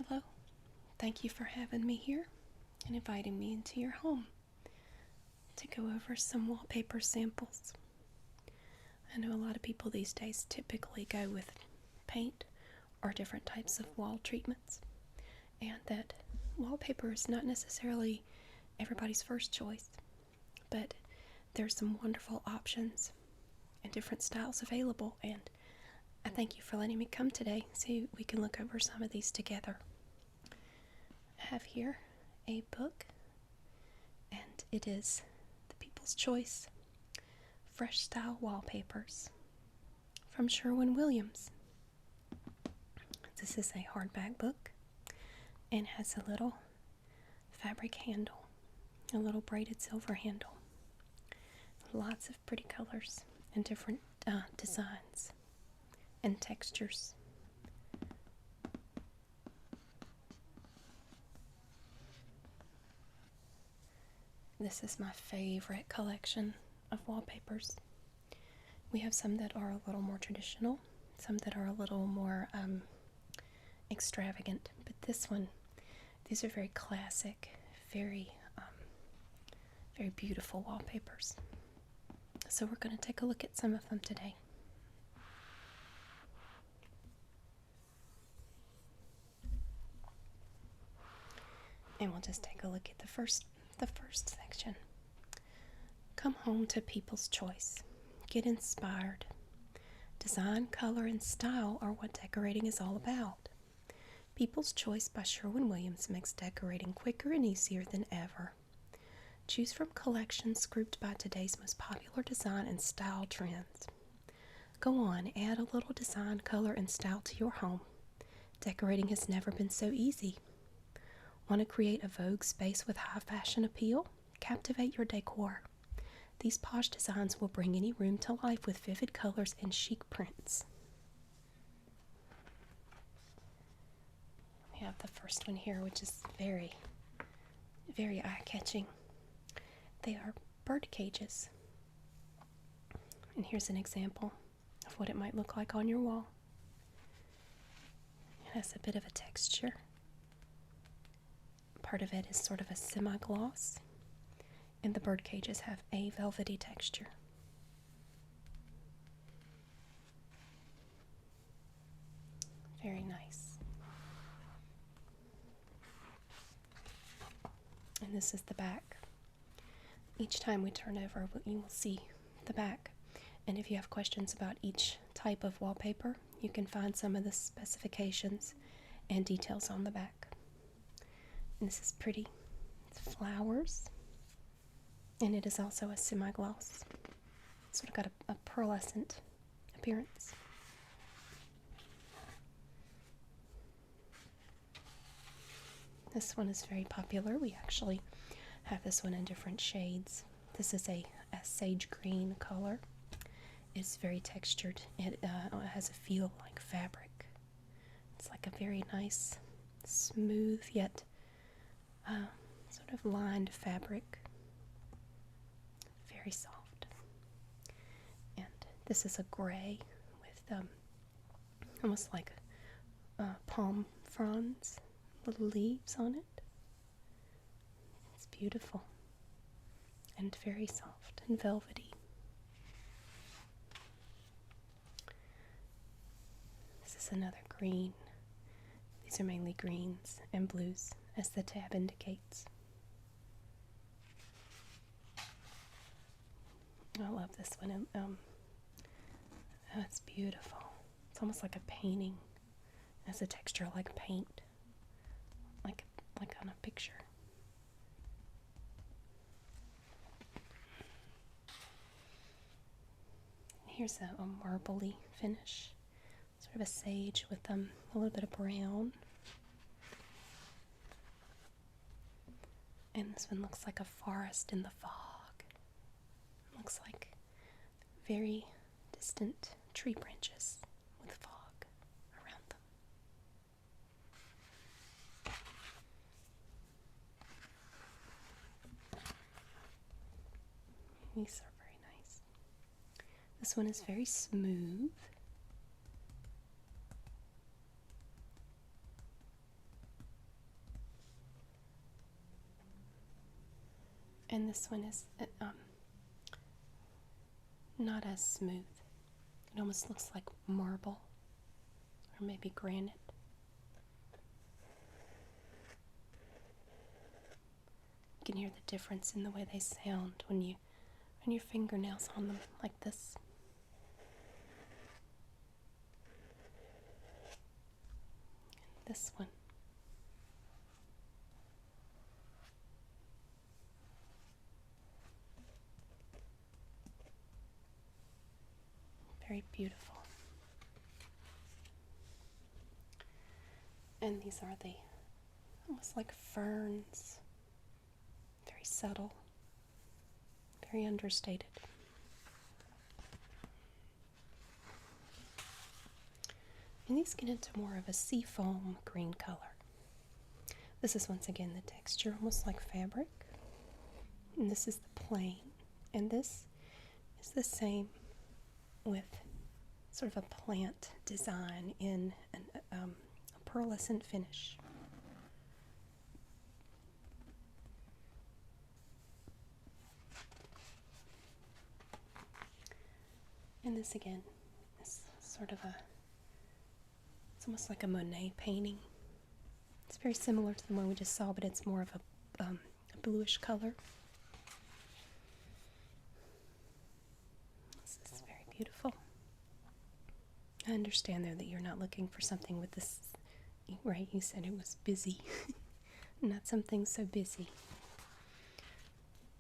Hello, thank you for having me here and inviting me into your home to go over some wallpaper samples. I know a lot of people these days typically go with paint or different types of wall treatments, and that wallpaper is not necessarily everybody's first choice, but there's some wonderful options and different styles available, and I thank you for letting me come today so we can look over some of these together. I have here a book, and it is The People's Choice Fresh Style Wallpapers from Sherwin-Williams. This is a hardback book and has a little fabric handle, a little braided silver handle. Lots of pretty colors and different designs and textures. This is my favorite collection of wallpapers. We have some that are a little more traditional, some that are a little more extravagant, but these are very classic, very beautiful wallpapers. So we're going to take a look at some of them today. And we'll just take a look at the first section. Come home to People's Choice. Get inspired. Design, color, and style are what decorating is all about. People's Choice by Sherwin-Williams makes decorating quicker and easier than ever. Choose from collections grouped by today's most popular design and style trends. Go on, add a little design, color, and style to your home. Decorating has never been so easy. Want to create a vogue space with high fashion appeal? Captivate your decor. These posh designs will bring any room to life with vivid colors and chic prints. We have the first one here, which is very, very eye-catching. They are bird cages. And here's an example of what it might look like on your wall. It has a bit of a texture. Part of it is sort of a semi-gloss, and the bird cages have a velvety texture. Very nice. And this is the back. Each time we turn over, you will see the back. And if you have questions about each type of wallpaper, you can find some of the specifications and details on the back. And this is pretty. It's flowers. And it is also a semi-gloss. It's sort of got a pearlescent appearance. This one is very popular. We actually have this one in different shades. This is a sage green color. It's very textured. It has a feel like fabric. It's like a very nice, smooth yet sort of lined fabric. Very soft. And this is a gray with almost like palm fronds, little leaves on it. It's beautiful and very soft and velvety. This is another green. These are mainly greens and blues, as the tab indicates. I love this one. It's beautiful. It's almost like a painting. It has a texture like paint, like on a picture. Here's a marbly finish, sort of a sage with a little bit of brown. And this one looks like a forest in the fog. It looks like very distant tree branches with fog around them. These are very nice. This one is very smooth. And this one is not as smooth. It almost looks like marble or maybe granite. You can hear the difference in the way they sound when you run your fingernails on them like this. And this one. Very beautiful. And these are the almost like ferns. Very subtle. Very understated. And these get into more of a seafoam green color. This is once again the texture, almost like fabric. And this is the plain. And this is the same with sort of a plant design in a pearlescent finish. And this again is sort of it's almost like a Monet painting. It's very similar to the one we just saw, but it's more of a bluish color. This is very beautiful. I understand though that you're not looking for something with this, right? You said it was busy. Not something so busy.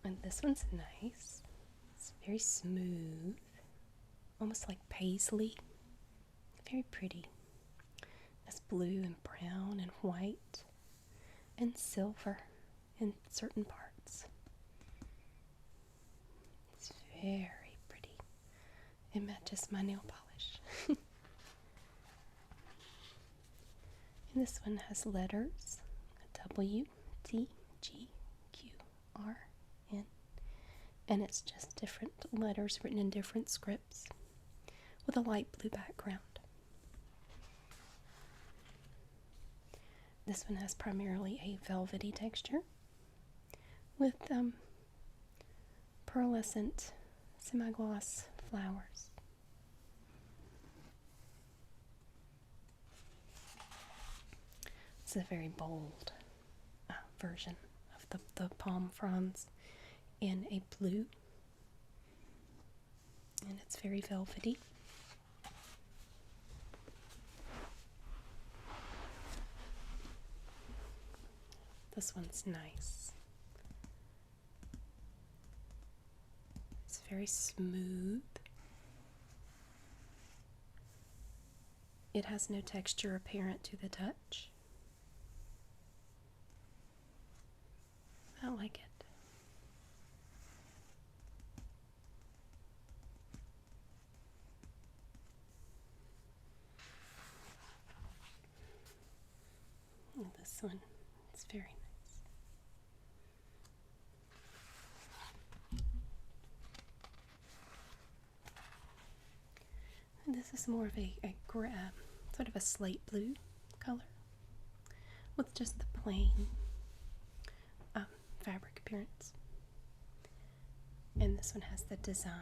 And this one's nice. It's very smooth. Almost like paisley. Very pretty. It's blue and brown and white and silver in certain parts. It's very pretty. It matches my nail polish. And this one has letters. W, T, G, Q, R, N. And it's just different letters written in different scripts with a light blue background. This one has primarily a velvety texture with pearlescent semi-gloss flowers. It's a very bold version of the palm fronds in a blue, and it's very velvety. This one's nice. It's very smooth. It has no texture apparent to the touch. I like it. And this one, it's very nice. And this is more of a sort of a slate blue color with just the plain fabric appearance. And this one has the design.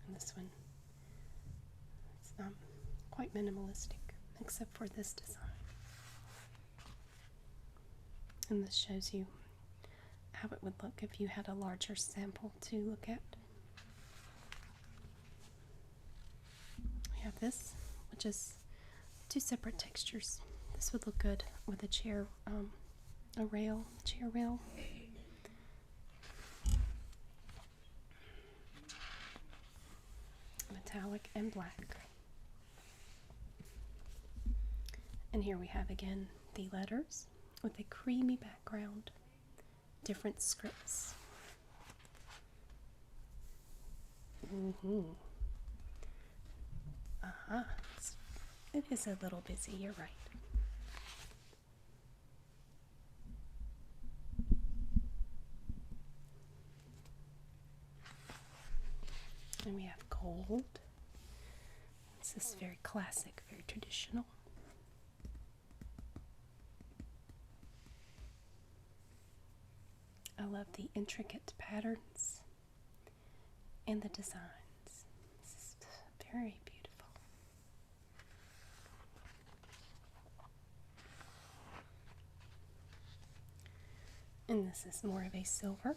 And this one is quite minimalistic, except for this design. And this shows you how it would look if you had a larger sample to look at. We have this, which is two separate textures. This would look good with a chair rail. Metallic and black. And here we have again the letters with a creamy background, different scripts. It is a little busy, you're right. And we have gold. This is very classic, very traditional. intricate patterns and the designs. It's just very beautiful. And this is more of a silver.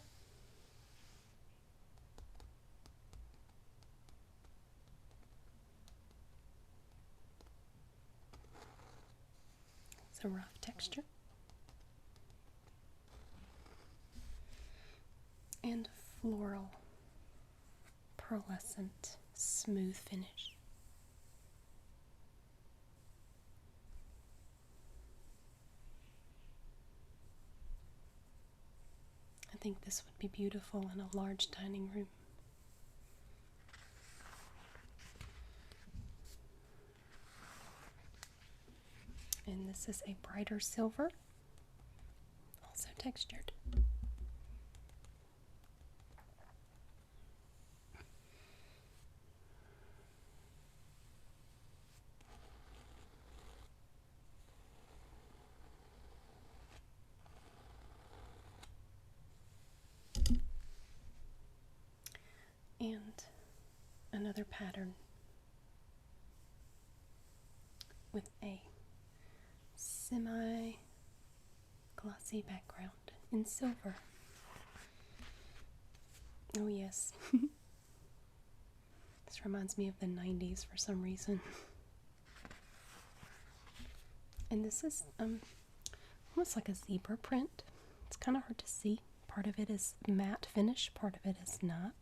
It's a rough texture. And floral, pearlescent, smooth finish. I think this would be beautiful in a large dining room. And this is a brighter silver, also textured. And another pattern with a semi-glossy background in silver. Oh yes. This reminds me of the 90s for some reason. And this is almost like a zebra print. It's kind of hard to see. Part of it is matte finish, part of it is not.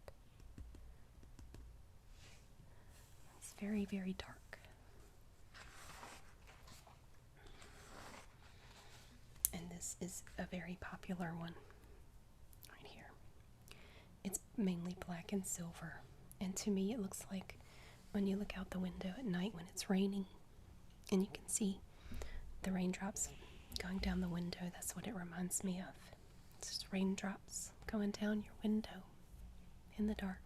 It's very, very dark. And this is a very popular one right here. It's mainly black and silver. And to me, it looks like when you look out the window at night when it's raining and you can see the raindrops going down the window. That's what it reminds me of. It's just raindrops going down your window in the dark.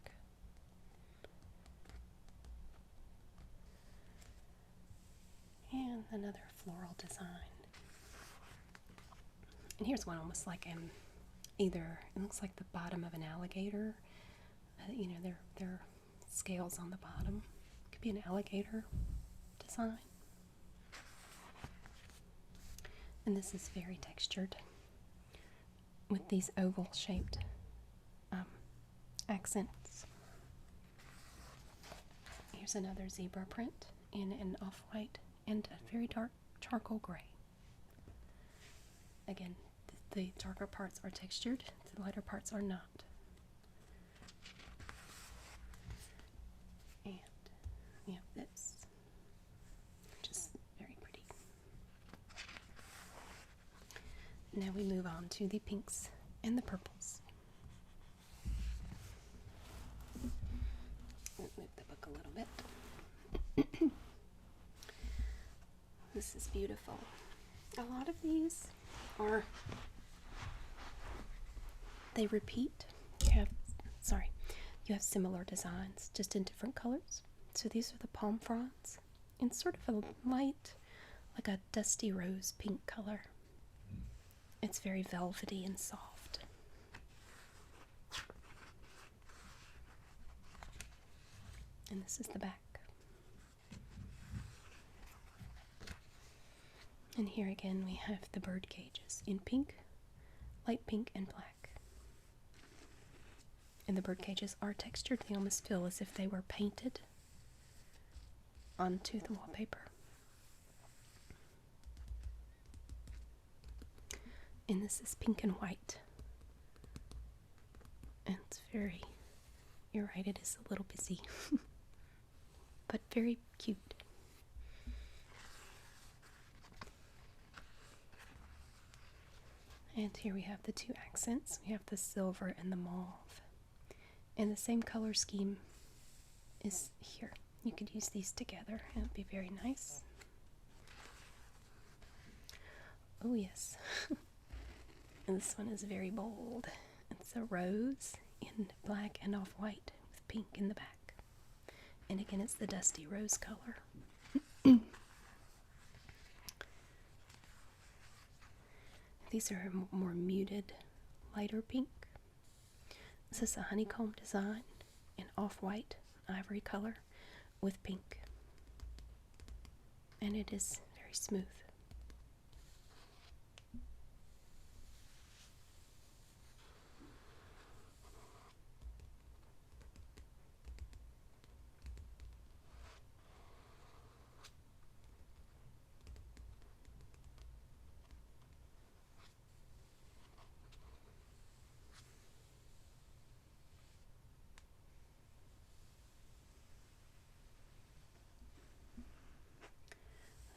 And another floral design. And here's one almost like either, it looks like the bottom of an alligator. You know, there are scales on the bottom. Could be an alligator design. And this is very textured with these oval shaped accents. Here's another zebra print in an off-white and a very dark charcoal gray. Again, the darker parts are textured, the lighter parts are not. And we have this, just very pretty. Now we move on to the pinks and the purples. Move the book a little bit. This is beautiful. A lot of these they repeat. You have similar designs, just in different colors. So these are the palm fronds in sort of a light, like a dusty rose pink color. It's very velvety and soft. And this is the back. And here again we have the bird cages in pink, light pink, and black. And the bird cages are textured. They almost feel as if they were painted onto the wallpaper. And this is pink and white. And it's very, you're right, it is a little busy, but very cute. And here we have the two accents. We have the silver and the mauve. And the same color scheme is here. You could use these together and it would be very nice. Oh yes. And this one is very bold. It's a rose in black and off-white with pink in the back. And again, it's the dusty rose color. These are more muted, lighter pink. This is a honeycomb design in off-white ivory color with pink. And it is very smooth.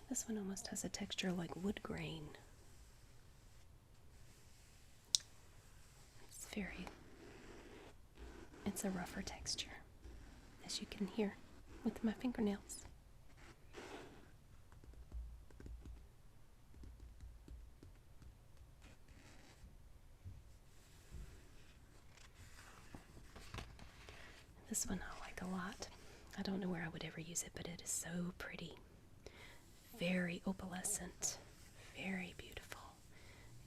This one almost has a texture like wood grain. It's a rougher texture, as you can hear with my fingernails. This one I like a lot. I don't know where I would ever use it, but it is so pretty. Very opalescent, very beautiful.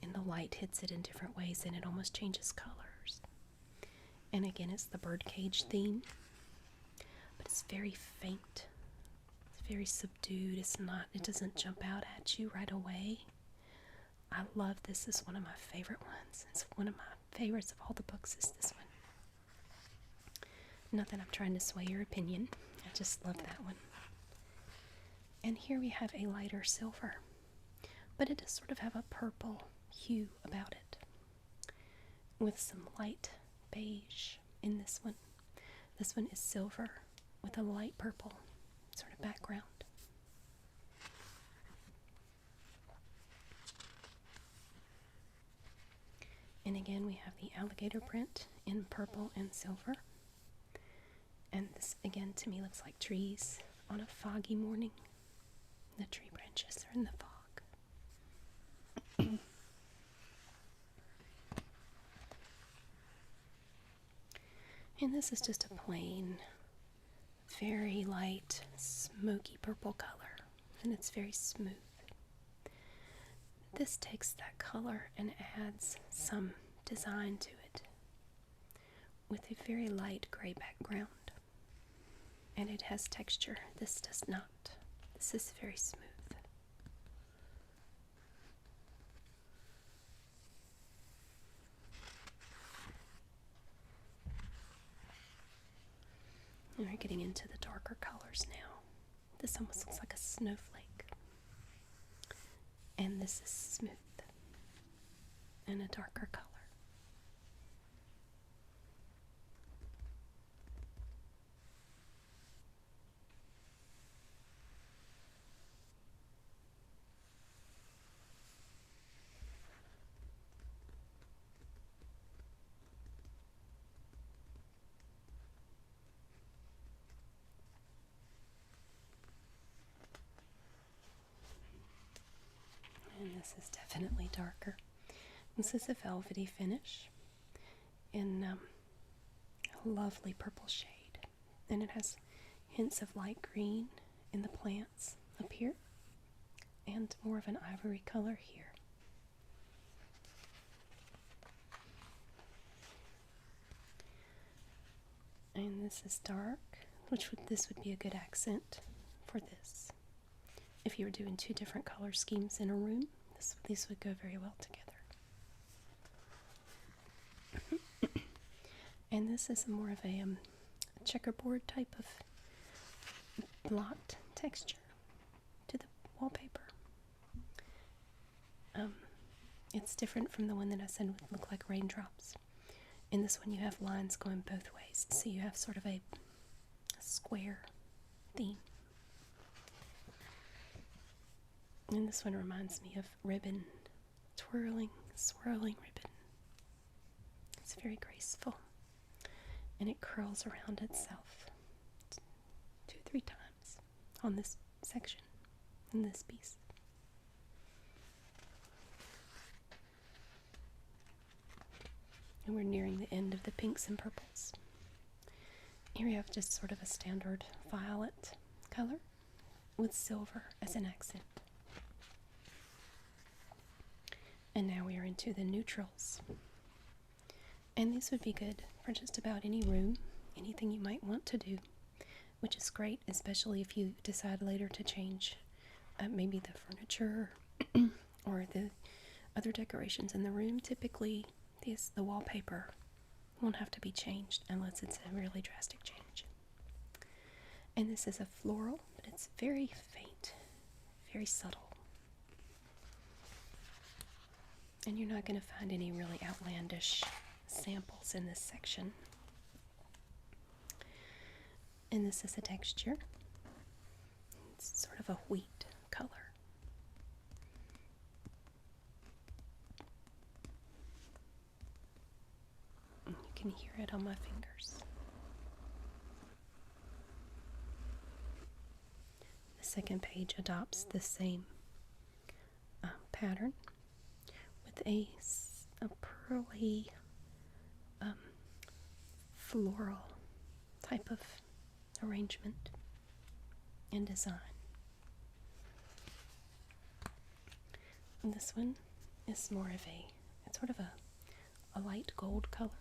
And the light hits it in different ways and it almost changes colors. And again, it's the birdcage theme, but it's very faint. It's very subdued. It doesn't jump out at you right away. I love this. This is one of my favorite ones. It's one of my favorites of all the books is this one. Not that I'm trying to sway your opinion. I just love that one. And here we have a lighter silver, but it does sort of have a purple hue about it, with some light beige in this one. This one is silver with a light purple sort of background. And again, we have the alligator print in purple and silver. And this, again, to me looks like trees on a foggy morning. The tree branches are in the fog. And this is just a plain, very light, smoky purple color. And it's very smooth. This takes that color and adds some design to it with a very light gray background. And it has texture. This does not. This is very smooth. And we're getting into the darker colors now. This almost looks like a snowflake. And this is smooth and a darker color. And this is definitely darker. This is a velvety finish in a lovely purple shade. And it has hints of light green in the plants up here and more of an ivory color here. And this is dark, this would be a good accent for this. If you were doing two different color schemes in a room, these would go very well together. And this is more of a checkerboard type of blocked texture to the wallpaper. It's different from the one that I said would look like raindrops. In this one you have lines going both ways, so you have sort of a square theme. And this one reminds me of ribbon, twirling, swirling ribbon. It's very graceful, and it curls around itself 2-3 times on this section, in this piece. And we're nearing the end of the pinks and purples. Here we have just sort of a standard violet color with silver as an accent. And now we are into the neutrals. And this would be good for just about any room, anything you might want to do, which is great, especially if you decide later to change maybe the furniture or the other decorations in the room. Typically, the wallpaper won't have to be changed unless it's a really drastic change. And this is a floral, but it's very faint, very subtle. And you're not going to find any really outlandish samples in this section. And this is a texture. It's sort of a wheat color. You can hear it on my fingers. The second page adopts the same pattern with a pearly floral type of arrangement and design. And this one is more of it's sort of a light gold color,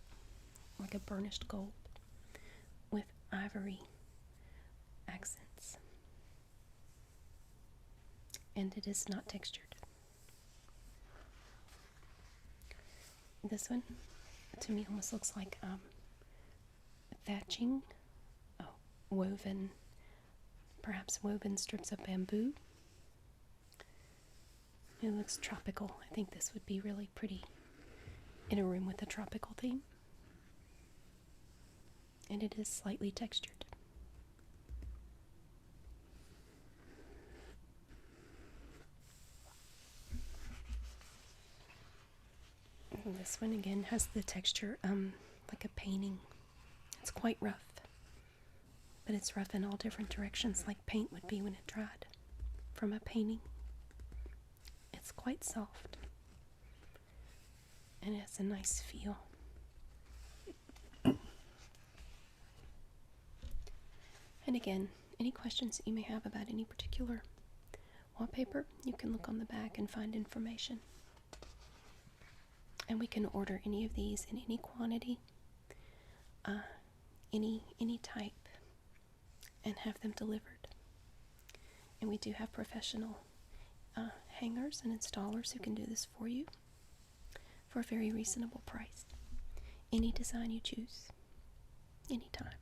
like a burnished gold with ivory accents. And it is not textured. This one, to me, almost looks like thatching, perhaps woven strips of bamboo. It looks tropical. I think this would be really pretty in a room with a tropical theme. And it is slightly textured. And this one again has the texture like a painting. It's quite rough, but it's rough in all different directions, like paint would be when it dried from a painting. It's quite soft, and it has a nice feel. And again, any questions that you may have about any particular wallpaper, you can look on the back and find information. And we can order any of these in any quantity, any type, and have them delivered. And we do have professional hangers and installers who can do this for you for a very reasonable price. Any design you choose, anytime.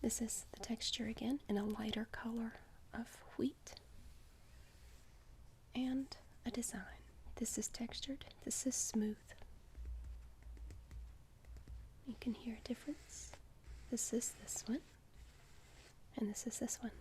This is the texture again in a lighter color of wheat and a design. This is textured, this is smooth. You can hear a difference. This is this one, and this is this one.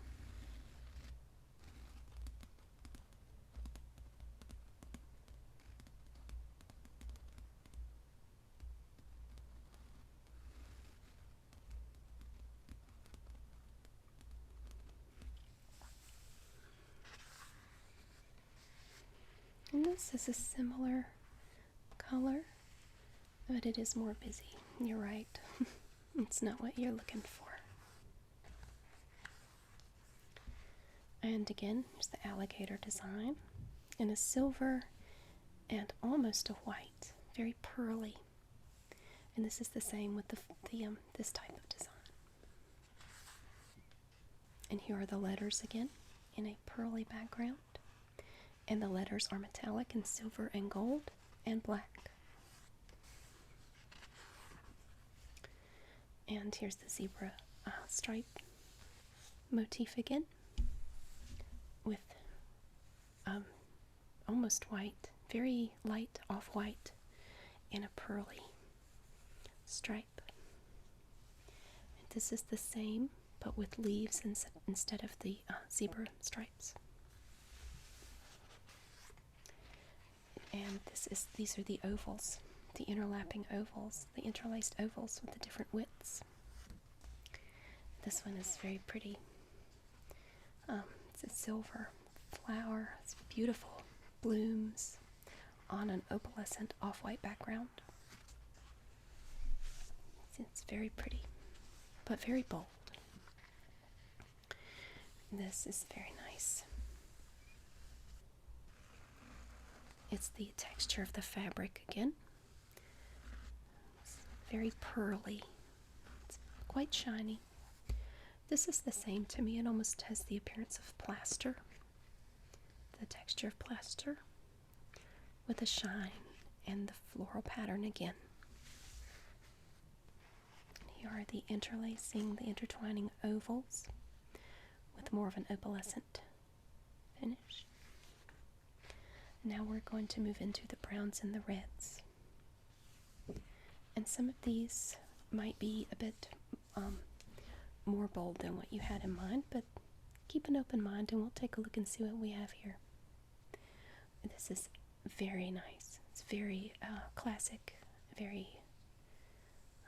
And this is a similar color, but it is more busy. You're right. It's not what you're looking for. And again, there's the alligator design in a silver and almost a white, very pearly. And this is the same with this type of design. And here are the letters again in a pearly background. And the letters are metallic in silver and gold and black. And here's the zebra stripe motif again with almost white, very light off-white, and a pearly stripe. And this is the same, but with leaves instead of the zebra stripes. And these are the ovals, the interlapping ovals, the interlaced ovals with the different widths. This one is very pretty. It's a silver flower. It's beautiful. Blooms on an opalescent off-white background. It's very pretty, but very bold. This is very nice. It's the texture of the fabric again. very pearly. It's quite shiny. This is the same to me. It almost has the appearance of plaster. The texture of plaster with a shine and the floral pattern again. And here are the interlacing, the intertwining ovals with more of an opalescent finish. Now we're going to move into the browns and the reds. And some of these might be a bit more bold than what you had in mind, but keep an open mind and we'll take a look and see what we have here. This is very nice. It's very classic, very,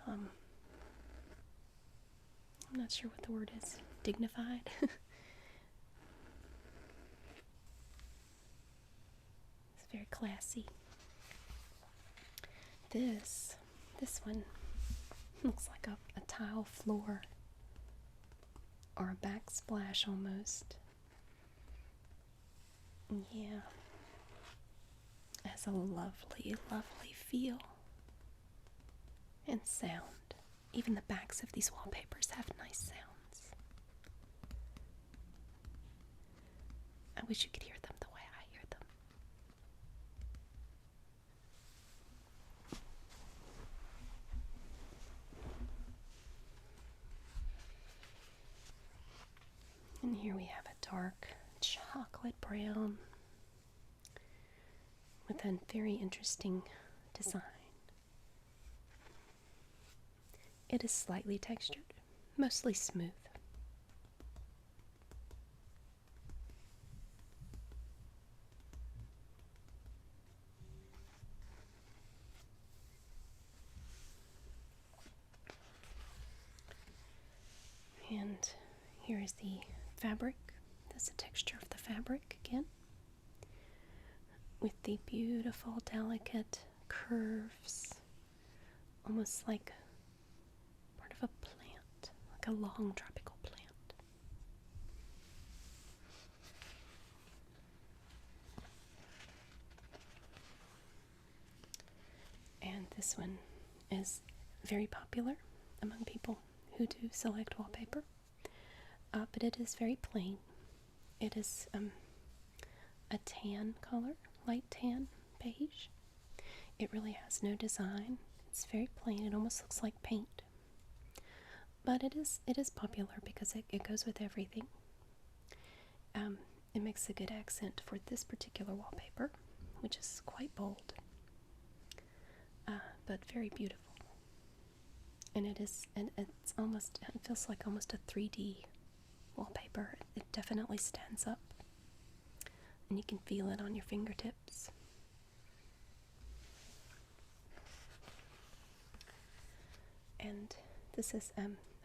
I'm not sure what the word is, dignified. It's very classy. This one looks like a tile floor or a backsplash almost. Yeah. It has a lovely, lovely feel and sound. Even the backs of these wallpapers have nice sounds. I wish you could hear them the way I hear them. And here we have a dark chocolate brown with a very interesting design. It is slightly textured, mostly smooth. And here is the fabric. That's the texture of the fabric again, with the beautiful, delicate curves, almost like part of a plant, like a long tropical plant. And this one is very popular among people who do select wallpaper, but it is very plain. It is a tan color, light tan, beige. It really has no design. It's very plain. It almost looks like paint. But it is popular because it goes with everything. It makes a good accent for this particular wallpaper, which is quite bold, but very beautiful. And it's almost, it feels like almost a 3D wallpaper. It definitely stands up, and you can feel it on your fingertips. And this is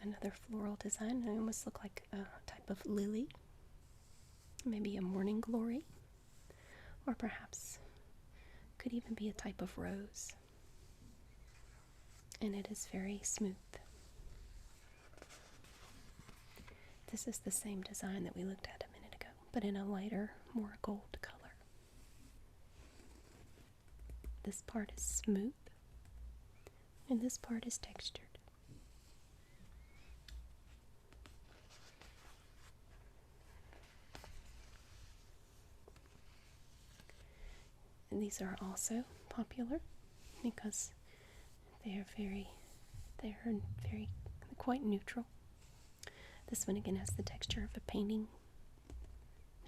another floral design. It almost looks like a type of lily, maybe a morning glory, or perhaps could even be a type of rose. And it is very smooth. This is the same design that we looked at a minute ago, but in a lighter, more gold color. This part is smooth, and this part is textured. And these are also popular because they are very quite neutral. This one again has the texture of a painting,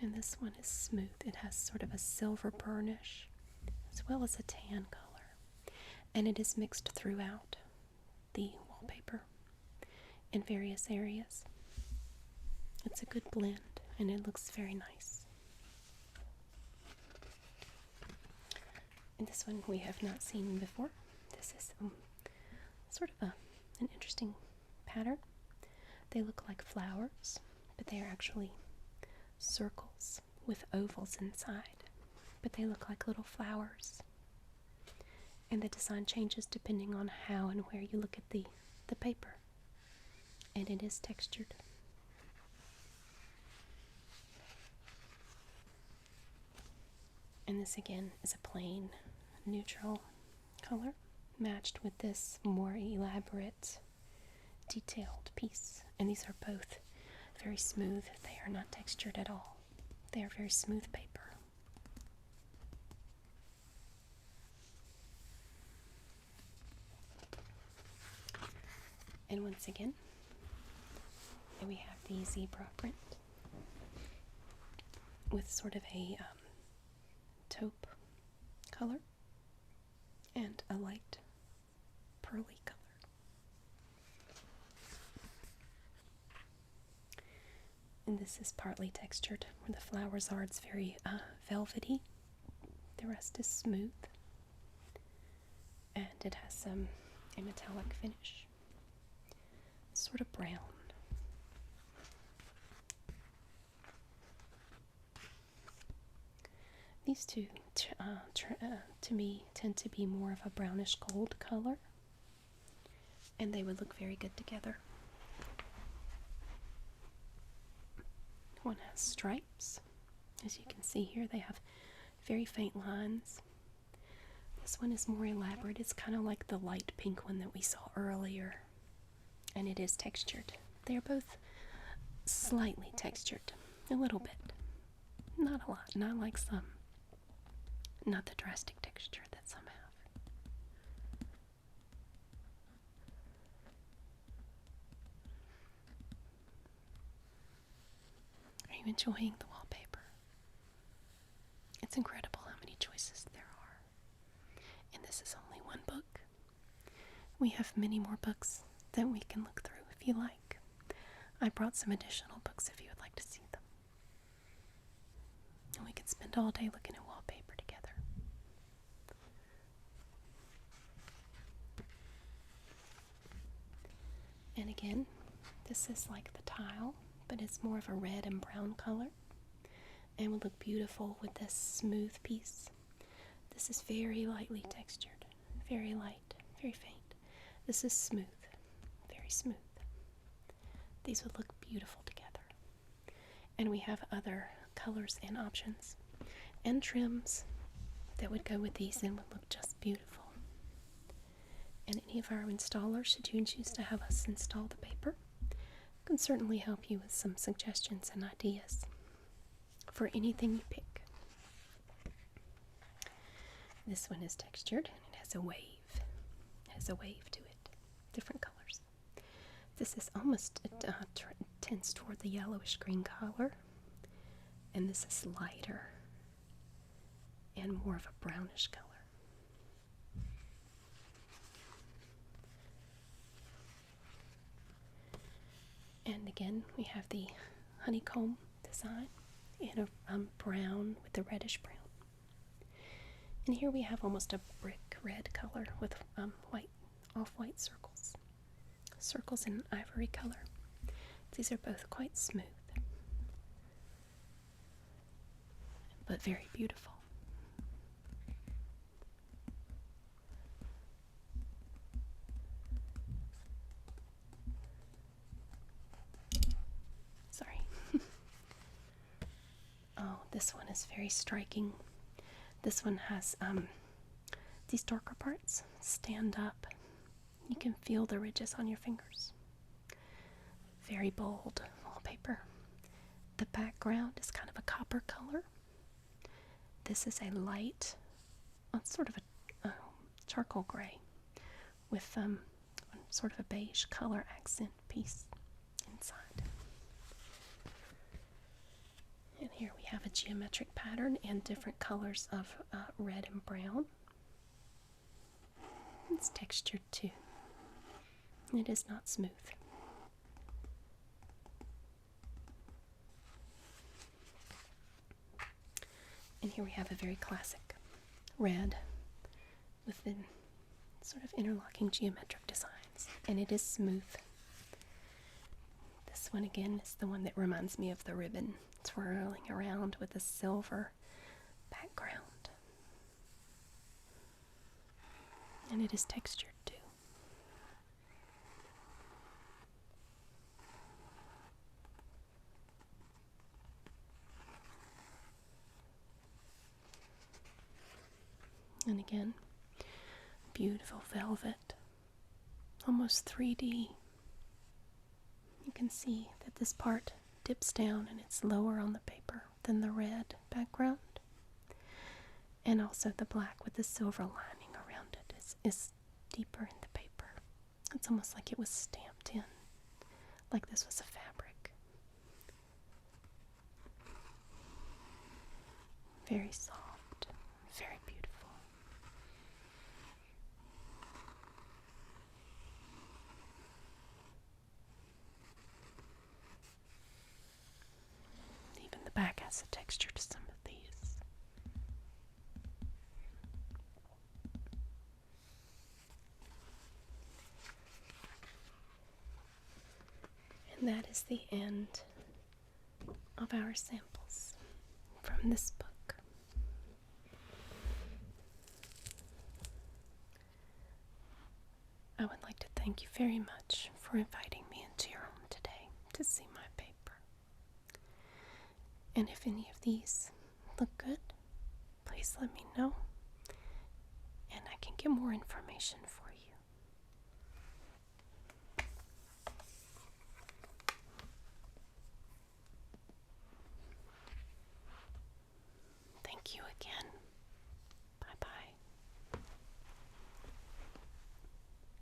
and this one is smooth. It has sort of a silver burnish as well as a tan color, and it is mixed throughout the wallpaper in various areas. It's a good blend, and it looks very nice. And this one we have not seen before. This is sort of an interesting pattern. They look like flowers, but they are actually circles with ovals inside. But they look like little flowers. And the design changes depending on how and where you look at the paper. And it is textured. And this again is a plain neutral color, matched with this more elaborate, detailed piece. And these are both very smooth. They are not textured at all. They are very smooth paper. And once again, we have the zebra print with sort of a taupe color and a light pearly color. And this is partly textured. Where the flowers are, it's very velvety. The rest is smooth. And it has a metallic finish. Sort of brown. These two, to me, tend to be more of a brownish gold color, and they would look very good together. One has stripes. As you can see here, they have very faint lines. This one is more elaborate. It's kind of like the light pink one that we saw earlier, and it is textured. They are both slightly textured, a little bit. Not a lot, not like some. Not the drastic texture that some have. Are you enjoying the wallpaper? It's incredible how many choices there are. And this is only one book. We have many more books that we can look through if you like. I brought some additional books if you would like to see them. And we can spend all day looking at wallpaper together. And again, this is like the tile, but it's more of a red and brown color and would look beautiful with this smooth piece. This is very lightly textured, very light, very faint. This is smooth, very smooth. These would look beautiful together. And we have other colors and options and trims that would go with these and would look just beautiful. And any of our installers, should you choose to have us install the paper, can certainly help you with some suggestions and ideas for anything you pick. This one is textured and it has a wave. It has a wave to it. Different colors. This is almost, it tends toward the yellowish green color. And this is lighter and more of a brownish color. And again, we have the honeycomb design in a brown with the reddish brown. And here we have almost a brick red color with off-white circles. Circles in ivory color. These are both quite smooth, but very beautiful. Sorry. Oh, this one is very striking. This one has these darker parts stand up. You can feel the ridges on your fingers. Very bold wallpaper. The background is kind of a copper color. This is a light, sort of a charcoal gray with sort of a beige color accent piece inside. And here we have a geometric pattern and different colors of red and brown. It's textured too. It is not smooth. And here we have a very classic red with the sort of interlocking geometric designs. And it is smooth. This one again is the one that reminds me of the ribbon twirling around with a silver background. And it is textured too. And again, beautiful velvet, almost 3D. You can see that this part dips down and it's lower on the paper than the red background. And also the black with the silver lining around it is deeper in the paper. It's almost like it was stamped in, like this was a fabric. Very soft, very beautiful. Even the back has a texture to some of these. And that is the end of our samples from this book. I would like to thank you very much for inviting me into your home today to see my paper. And if any of these look good, please let me know, and I can get more information for